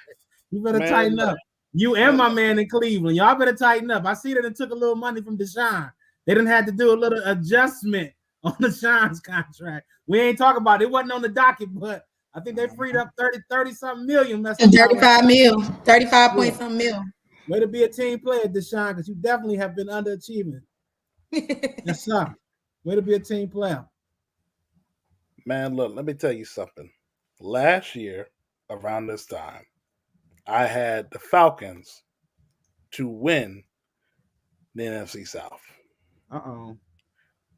B: You better tighten up. You and my man in Cleveland. Y'all better tighten up. I see that it took a little money from Deshaun. They didn't have to do a little adjustment on Deshaun's contract. We ain't talking about it. It wasn't on the docket, but I think they freed up 30 something million.
C: 35 mil, 35 point something mil.
B: Way to be a team player, Deshaun, because you definitely have been underachieving. Yes, sir. Way to be a team player.
A: Man, look, let me tell you something. Last year, around this time, I had the Falcons to win the NFC South.
B: Uh-oh.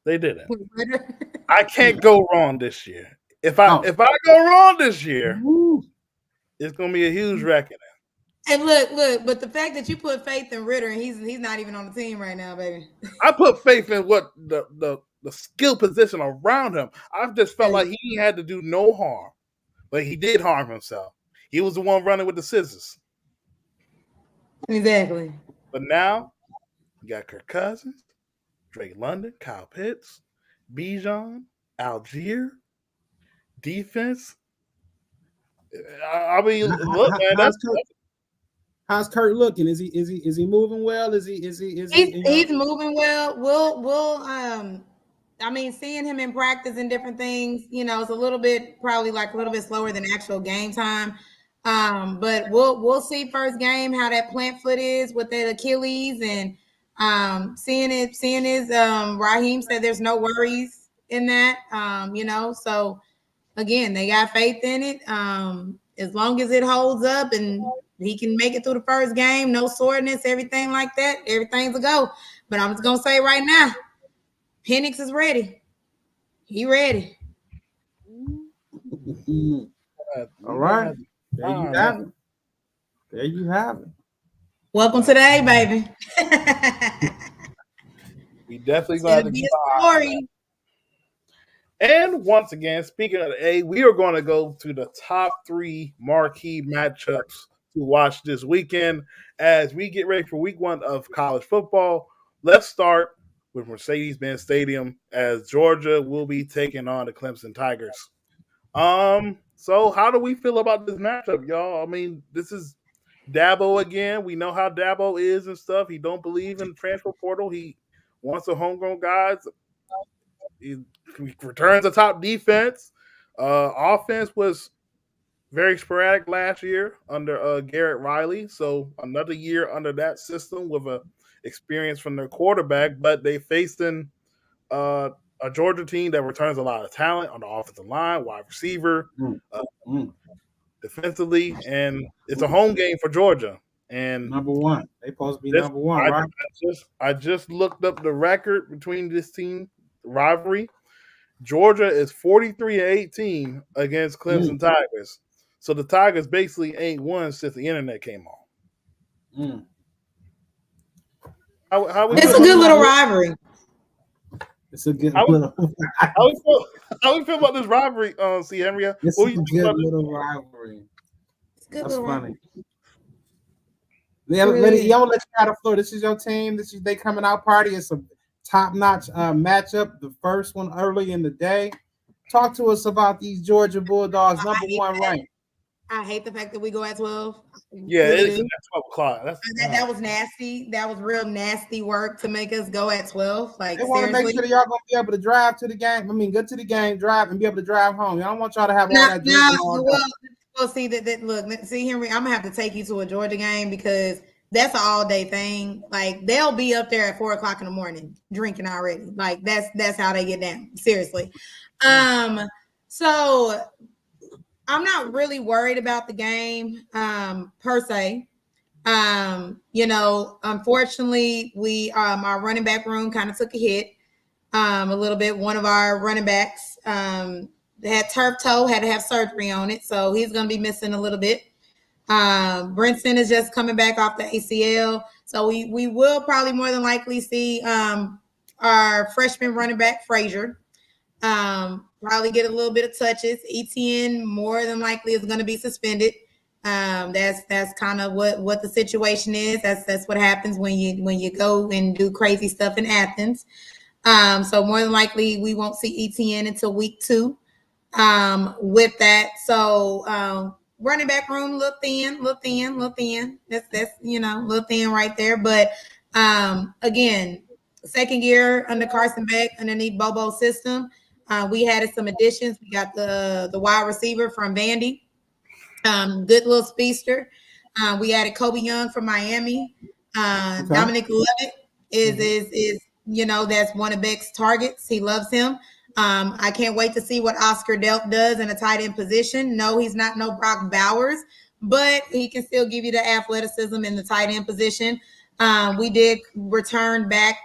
A: They didn't. I can't go wrong this year. If I go wrong this year, it's gonna be a huge reckoning.
C: And look, but the fact that you put faith in Ritter and he's not even on the team right now, baby.
A: I put faith in what the skill position around him. I just felt like he had to do no harm, but he did harm himself. He was the one running with the scissors.
C: Exactly.
A: But now you got Kirk Cousins, Drake London, Kyle Pitts, Bijan, Algier, defense. I mean, look, man.
B: How's Kurt looking? Is he moving well? He's
C: moving well. We'll I mean, seeing him in practice and different things, it's a little bit probably like a little bit slower than actual game time. But we'll see first game how that plant foot is with the Achilles and seeing his Raheem said there's no worries in that. So again, they got faith in it. As long as it holds up and he can make it through the first game, no soreness, everything like that, everything's a go. But I'm just gonna say right now, Penix is ready. He ready.
B: All right. There you have it. There you have it.
C: Welcome to the A, baby.
A: We definitely going to be a story. And once again, speaking of the A, we are going to go to the top 3 marquee matchups to watch this weekend as we get ready for week 1 of college football. Let's start with Mercedes-Benz Stadium as Georgia will be taking on the Clemson Tigers. So how do we feel about this matchup, y'all? I mean, this is Dabo again. We know how Dabo is and stuff. He don't believe in the transfer portal. He wants the homegrown guys. He returns a top defense. Offense was very sporadic last year under Garrett Riley. So another year under that system with a experience from their quarterback, but they faced in a Georgia team that returns a lot of talent on the offensive line, wide receiver, defensively, and it's a home game for Georgia. And
B: number 1, they supposed to be number 1, right?
A: I just looked up the record between this team rivalry. Georgia is 43-18 against Clemson Tigers. So the Tigers basically ain't won since the internet came on.
C: It's a good little rivalry.
B: It's a good little.
A: How we feel about this rivalry, C. Henria?
B: It's a good little rivalry. That's funny. Y'all let you out of floor. This is your team. This is they coming out party. It's a top-notch matchup. The first one early in the day. Talk to us about these Georgia Bulldogs, number 1 ranked.
C: I hate the fact that we go at 12.
A: Yeah, it's at 12 o'clock.
C: That was nasty. That was real nasty work to make us go at 12. Like,
B: they want to make sure that y'all gonna be able to drive to the game. I mean, go to the game, drive, and be able to drive home. I don't want y'all to have all that.
C: Well, see that. Look, see, Henry, I'm gonna have to take you to a Georgia game because that's an all-day thing. Like, they'll be up there at 4:00 in the morning drinking already. Like, that's how they get down. Seriously. So I'm not really worried about the game per se. Unfortunately, we our running back room kind of took a hit a little bit. One of our running backs had turf toe, had to have surgery on it, so he's going to be missing a little bit. Brinson is just coming back off the ACL, so we will probably more than likely see our freshman running back Frazier probably get a little bit of touches. ETN more than likely is going to be suspended. That's kind of what the situation is. That's what happens when you go and do crazy stuff in Athens. So more than likely we won't see ETN until week 2. With that, so running back room look thin. That's little thin right there. But again, second year under Carson Beck, underneath Bobo's system, we added some additions. We got the wide receiver from Vandy, good little speedster. We added Kobe Young from Miami. Okay. Dominic Lovett is that's one of Beck's targets. He loves him. I can't wait to see what Oscar Delp does in a tight end position. No, he's not no Brock Bowers, but he can still give you the athleticism in the tight end position. We did return back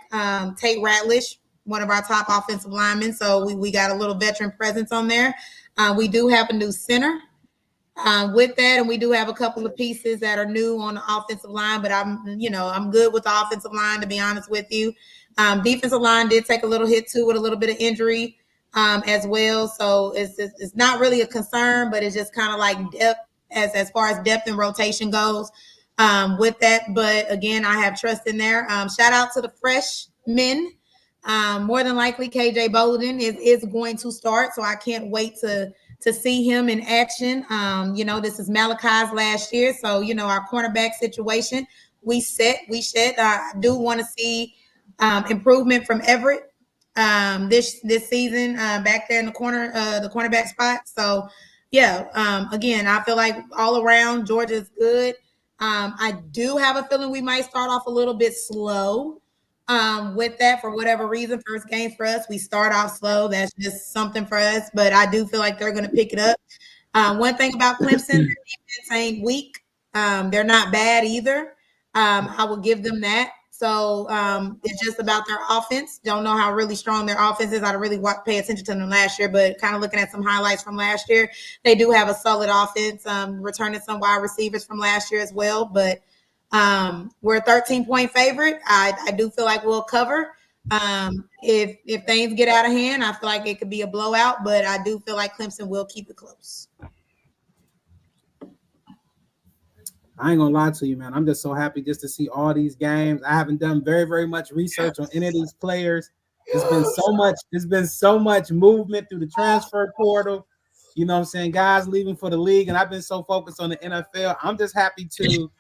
C: Tate Ratlish, one of our top offensive linemen. So we got a little veteran presence on there. We do have a new center with that, and we do have a couple of pieces that are new on the offensive line, but I'm good with the offensive line, to be honest with you. Defensive line did take a little hit too with a little bit of injury as well. So it's not really a concern, but it's just kind of like depth as far as depth and rotation goes with that. But again, I have trust in there. Shout out to the freshmen. More than likely KJ Bolden is going to start. So I can't wait to see him in action. This is Malachi's last year. So, our cornerback situation, we set. I do want to see improvement from Everett this season back there in the cornerback spot. So again, I feel like all around Georgia's good. I do have a feeling we might start off a little bit slow with that for whatever reason. First game for us, we start off slow. That's just something for us, but I do feel like they're going to pick it up. One thing about Clemson, their defense ain't weak. They're not bad either. I will give them that. So it's just about their offense. Don't know how really strong their offense is. I don't really pay attention to them last year, but kind of looking at some highlights from last year, they do have a solid offense, returning some wide receivers from last year as well. But we're a 13-point favorite. I do feel like we'll cover. If things get out of hand, I feel like it could be a blowout, but I do feel like Clemson will keep it close.
B: I ain't gonna lie to you, man. I'm just so happy just to see all these games. I haven't done very, very much research on any of these players. There's been so much movement through the transfer portal. You know what I'm saying? Guys leaving for the league, and I've been so focused on the NFL. I'm just happy to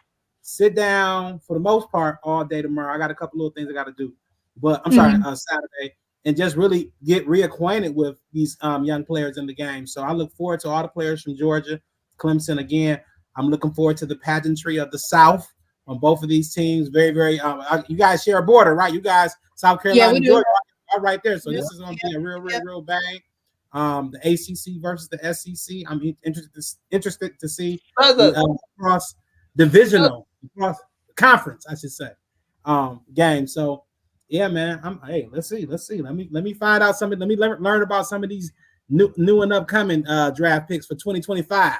B: sit down for the most part all day tomorrow. I got a couple little things I got to do, but I'm sorry, Saturday, and just really get reacquainted with these young players in the game. So I look forward to all the players from Georgia, Clemson again. I'm looking forward to the pageantry of the South on both of these teams. Very, very. You guys share a border, right? You guys, South Carolina, and Georgia, are right there. So this is going to be a real bang. The ACC versus the SEC. I'm interested to see cross divisional, cross conference, I should say, game. So yeah, man. Let's see. Let me find out something. Let me learn about some of these new and upcoming draft picks for 2025.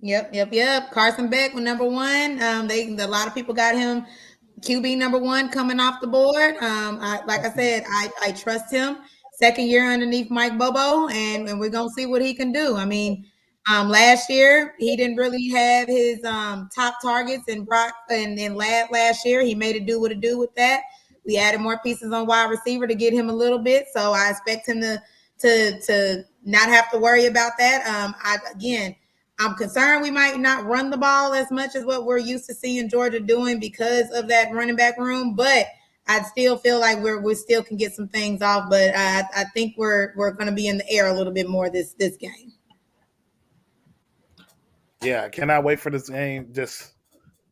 C: Yep. Carson Beck was number 1. A lot of people got him QB number 1 coming off the board. I trust him. Second year underneath Mike Bobo, and we're gonna see what he can do. I mean, last year he didn't really have his top targets in Brock and in last year. He made it do what it do with that. We added more pieces on wide receiver to get him a little bit, so I expect him to not have to worry about that. I'm concerned we might not run the ball as much as what we're used to seeing Georgia doing because of that running back room, but I still feel like we still can get some things off. But I think we're going to be in the air a little bit more this game.
A: Yeah, I cannot wait for this game. Just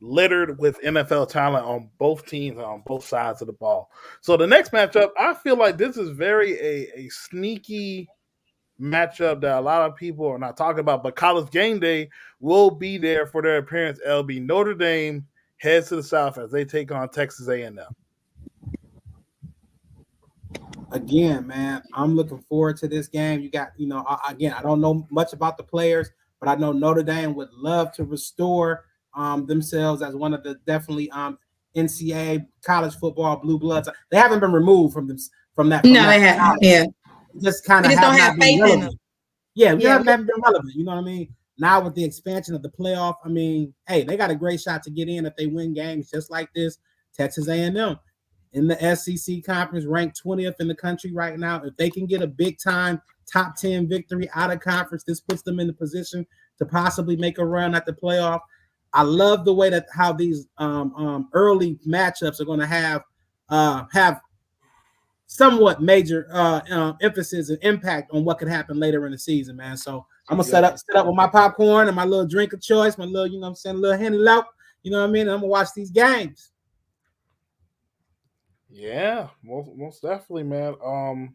A: littered with NFL talent on both teams, on both sides of the ball. So the next matchup, I feel like this is very a sneaky matchup that a lot of people are not talking about, but College Game Day will be there for their appearance. LB Notre Dame heads to the South as they take on Texas A&M.
B: Again, man, I'm looking forward to this game. You got, I don't know much about the players, but I know Notre Dame would love to restore themselves as one of the definitely NCAA college football blue bloods. They haven't been removed from that.
C: They haven't. Yeah.
B: Just kind of
C: don't have faith in them.
B: Yeah, we haven't been relevant. You know what I mean? Now with the expansion of the playoff, I mean, hey, they got a great shot to get in if they win games just like this. Texas A&M in the SEC conference, ranked 20th in the country right now. If they can get a big time top 10 victory out of conference, this puts them in the position to possibly make a run at the playoff. I love the way that how these early matchups are going to have somewhat major emphasis and impact on what could happen later in the season, man. So I'm gonna set up with my popcorn and my little drink of choice, my little, you know what I'm saying, little Henny Low, you know what I mean? And I'm gonna watch these games.
A: Yeah, most definitely, man.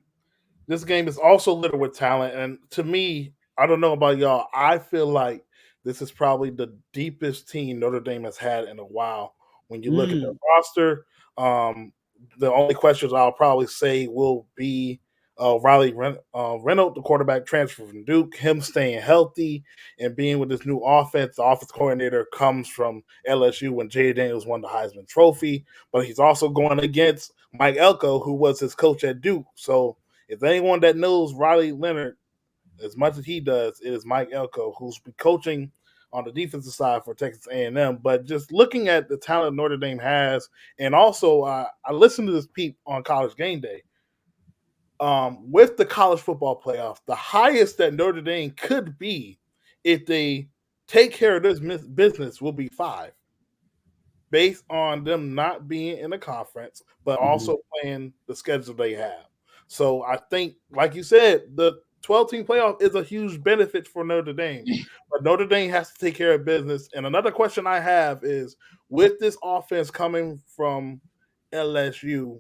A: This game is also littered with talent, and to me, I don't know about y'all, I feel like this is probably the deepest team Notre Dame has had in a while. When you look at the roster, the only questions I'll probably say will be Riley Reynolds, the quarterback transfer from Duke, him staying healthy and being with this new offense. The offense coordinator comes from LSU when Jay Daniels won the Heisman Trophy, but he's also going against Mike Elko, who was his coach at Duke. So if anyone that knows Riley Leonard as much as he does, it is Mike Elko, who's been coaching on the defensive side for Texas A&M. But just looking at the talent Notre Dame has, and also I listened to this peep on College Game Day. With the college football playoff, the highest that Notre Dame could be if they take care of this business will be 5, based on them not being in a conference, but also playing the schedule they have. So I think, like you said, the 12-team playoff is a huge benefit for Notre Dame. But Notre Dame has to take care of business. And another question I have is, with this offense coming from LSU,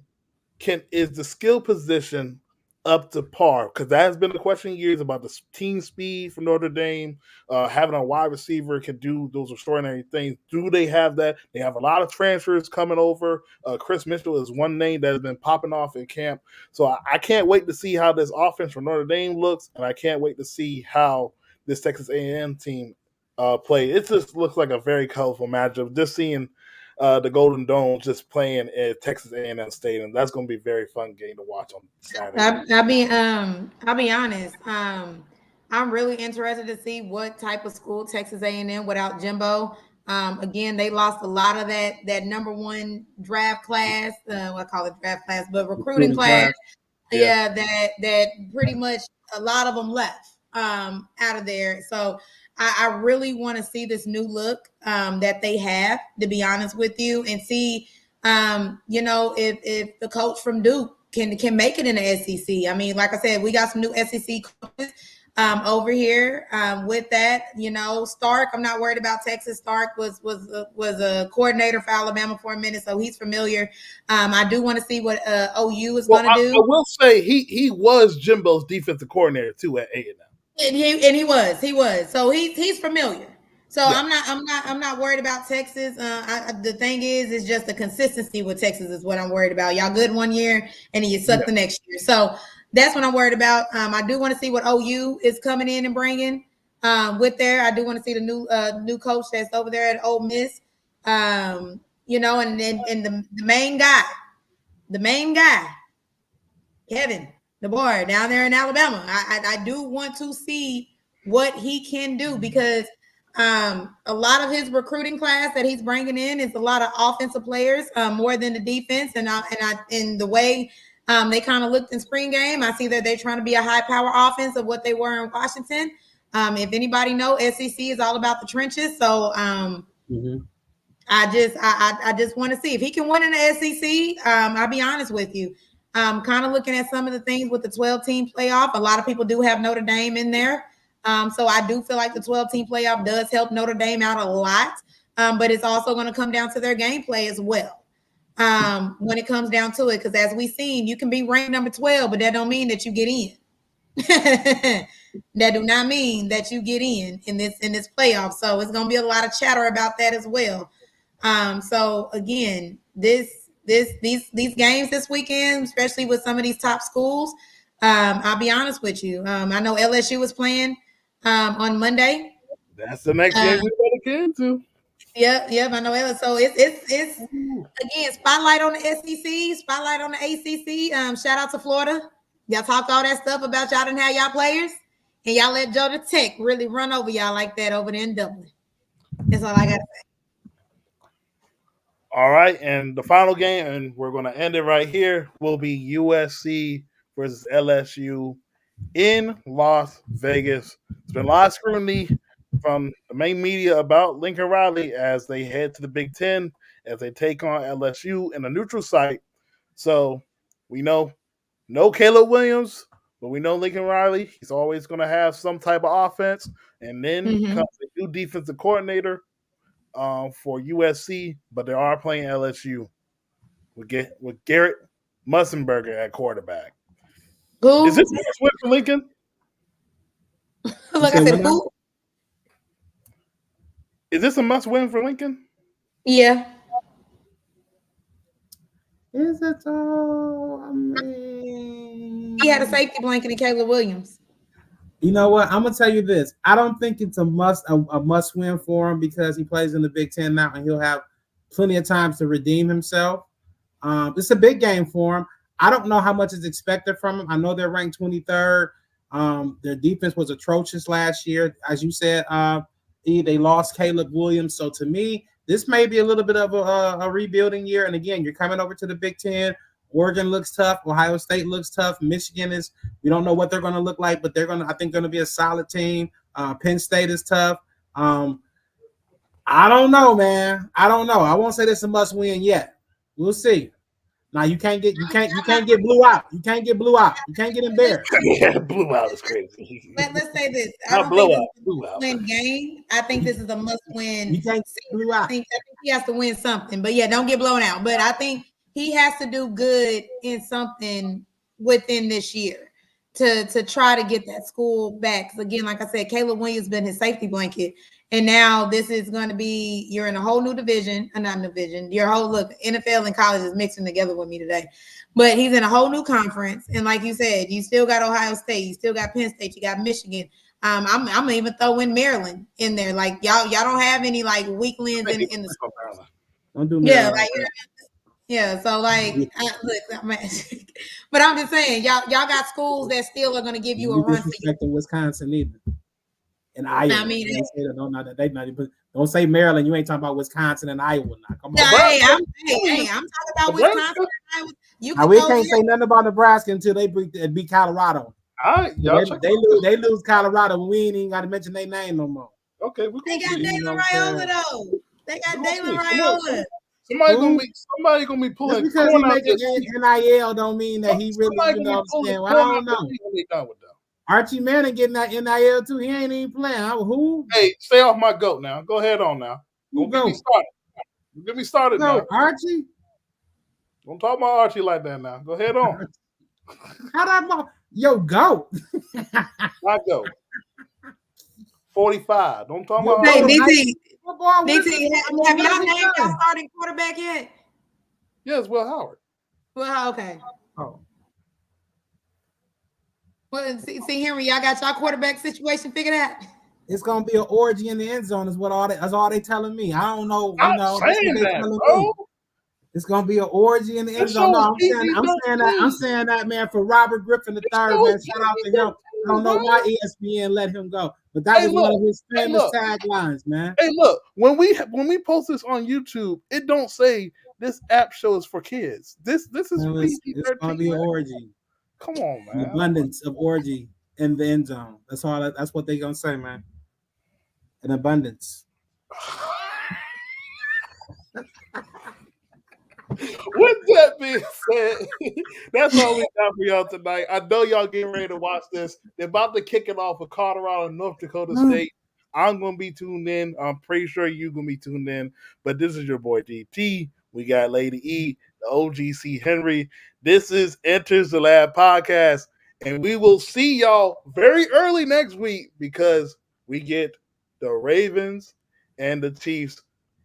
A: is the skill position up to par? Because that has been a question years about the team speed for Notre Dame. Having a wide receiver can do those extraordinary things. Do they have that? They have a lot of transfers coming over. Chris Mitchell is one name that has been popping off in camp. So I can't wait to see how this offense for Notre Dame looks, and I can't wait to see how this Texas A&M team play. It just looks like a very colorful matchup. Just seeing the Golden Dome just playing at Texas A&M Stadium. That's going to be a very fun game to watch on Saturday.
C: I'll be honest. I'm really interested to see what type of school Texas A&M without Jimbo. Again, they lost a lot of that number one draft class. I call it draft class, but recruiting class. Yeah, that pretty much a lot of them left out of there. So I really want to see this new look that they have, to be honest with you, and see, if the coach from Duke can make it in the SEC. I mean, like I said, we got some new SEC coaches over here with that. Stark, I'm not worried about Texas. Stark was a coordinator for Alabama for a minute, so he's familiar. I do want to see what OU is going to do.
A: I will say he was Jimbo's defensive coordinator too at A&M.
C: And he was. So he's familiar. So yeah. I'm not worried about Texas. The thing is just the consistency with Texas is what I'm worried about. Y'all good one year and then you suck the next year. So that's what I'm worried about. I do want to see what OU is coming in and bringing with there. I do want to see the new coach that's over there at Ole Miss. And the main guy, Kevin, the boy down there in Alabama. I do want to see what he can do, because a lot of his recruiting class that he's bringing in is a lot of offensive players, more than the defense. And in the way they kind of looked in spring game, I see that they're trying to be a high power offense of what they were in Washington. If anybody know, SEC is all about the trenches. So I just want to see if he can win in the SEC. I'll be honest with you. Kind of looking at some of the things with the 12-team playoff. A lot of people do have Notre Dame in there. So I do feel like the 12-team playoff does help Notre Dame out a lot. But it's also going to come down to their gameplay as well. When it comes down to it, because as we've seen, you can be ranked number 12, but that don't mean that you get in. That do not mean that you get in this playoff. So it's going to be a lot of chatter about that as well. So again, these games this weekend, especially with some of these top schools, I'll be honest with you. I know LSU was playing on Monday.
A: That's the next game we got to get into.
C: Yep, I know LSU. So it's again, spotlight on the SEC, spotlight on the ACC. Shout out to Florida. Y'all talked all that stuff about y'all didn't have y'all players. and y'all let Georgia Tech really run over y'all like that over there in Dublin. That's all I got to say.
A: All right, and the final game, and we're going to end it right here, will be USC versus LSU in Las Vegas. There's been a lot of scrutiny from the main media about Lincoln Riley as they head to the Big Ten, as they take on LSU in a neutral site. So we know no Caleb Williams, but we know Lincoln Riley. He's always going to have some type of offense. And then comes the new defensive coordinator for USC, but they are playing LSU with Garrett Mussenberger at quarterback.
C: Who?
A: Is this a must win for Lincoln?
C: Like I said, who?
A: Is this a must win for Lincoln?
C: Yeah.
B: Is it all? I mean,
C: He had a safety blanket in Caleb Williams.
B: You know what? I'm gonna tell you this. I don't think it's a must win for him because he plays in the Big Ten now and he'll have plenty of times to redeem himself. It's a big game for him. I don't know how much is expected from him. I know they're ranked 23rd. Their defense was atrocious last year, as you said. They lost Caleb Williams, so to me, this may be a little bit of a rebuilding year. And again, you're coming over to the Big Ten. Oregon looks tough. Ohio State looks tough. Michigan is, we don't know what they're going to look like, but I think going to be a solid team. Penn State is tough. I don't know, man. I don't know. I won't say this is a must win yet. We'll see. Now you can't get blew out. You can't get blew out. You can't get embarrassed.
A: Yeah, blew out is crazy.
C: Let's say this. I
A: Not
C: don't
A: blow
C: think
A: out.
C: this is a must-win game. I think this is a must-win.
B: You can't get blew out.
C: I think he has to win something. But yeah, don't get blown out. But I think he has to do good in something within this year to try to get that school back. Because again, like I said, Caleb Williams been his safety blanket. And now this is going to be, you're in a whole new division, not division. Your whole NFL and college is mixing together with me today. But he's in a whole new conference. And like you said, you still got Ohio State, you still got Penn State, you got Michigan. I'm gonna even throw in Maryland in there. Like y'all don't have any like weaklings in the school.
B: Don't do
C: Yeah,
B: Maryland.
C: like so like but I'm just saying, y'all got schools that still are gonna give you a run for you.
B: Wisconsin either. And Iowa.
C: I mean,
B: don't say Maryland. You ain't talking about Wisconsin and Iowa now. Come on.
C: I'm talking about Wisconsin and Iowa.
B: We can't say nothing about Nebraska until they beat Colorado.
A: All right,
B: they lose Colorado, but we ain't even got to mention their name no more.
A: Okay,
C: they got Dalen Raiola though. They got Dalen Raiola.
A: Somebody gonna be pulling.
B: Just because he making NIL don't mean that he really, I don't know. Archie Manning getting that NIL too. He ain't even playing. Who?
A: Hey, stay off my goat now. Go ahead on now. Don't get me started now.
B: Archie?
A: Don't talk about Archie like that now. Go ahead on.
B: How that yo goat?
A: My goat. 45. Don't talk about
C: Hey,
A: Archie.
C: BT, have y'all named y'all starting quarterback yet?
A: Yes, Will Howard.
C: Well, okay.
B: Oh.
C: Well, see, Henry, y'all got y'all quarterback situation figured out.
B: It's gonna be an orgy in the end zone. That's all they telling me. I don't know.
A: I'm saying that, bro.
B: It's gonna be an orgy in the end zone. No, I'm saying that, man, for Robert Griffin III, man. Shout out to him. I don't know why ESPN let him go, but that was one of his famous taglines, man.
A: Hey, look, when we post this on YouTube, it don't say this app show is for kids. This is
B: it's gonna be an orgy.
A: Come on, man.
B: An abundance of orgy in the end zone. That's all. That's what they gonna say, man. An abundance.
A: With that being said, that's all we got for y'all tonight. I know y'all getting ready to watch this. They're about to kick it off with Colorado and North Dakota State. I'm gonna be tuned in. I'm pretty sure you're gonna be tuned in. But this is your boy DT. We got Lady E, the OGC Henry. This is Enters the Lab podcast, and we will see y'all very early next week because we get the Ravens and the Chiefs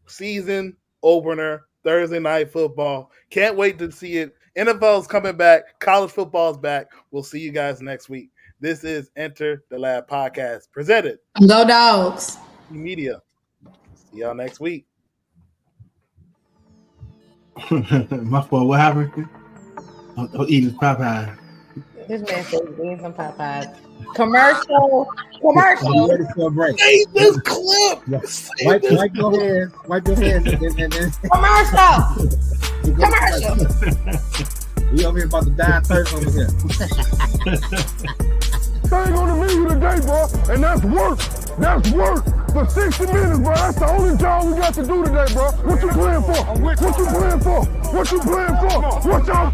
A: season opener Thursday night football. Can't wait to see it. NFL's coming back. College football's back. We'll see you guys next week. This is Enter the Lab podcast presented.
C: Go Dogs.
A: Media. See y'all next week.
F: My fault. What happened? I'll eat his Popeye.
C: This man says he's eating some Popeyes. Commercial.
B: You ready for a break?
A: Hey, this clip.
B: Wipe your hands. Wipe your hands. And then
C: Commercial.
B: We over here about to die of thirst over here.
D: Thing on the menu today, bro, and that's work. That's work for 60 minutes, bro. That's the only job we got to do today, bro. What you playing for? What you playing for? What you playing for? What y'all?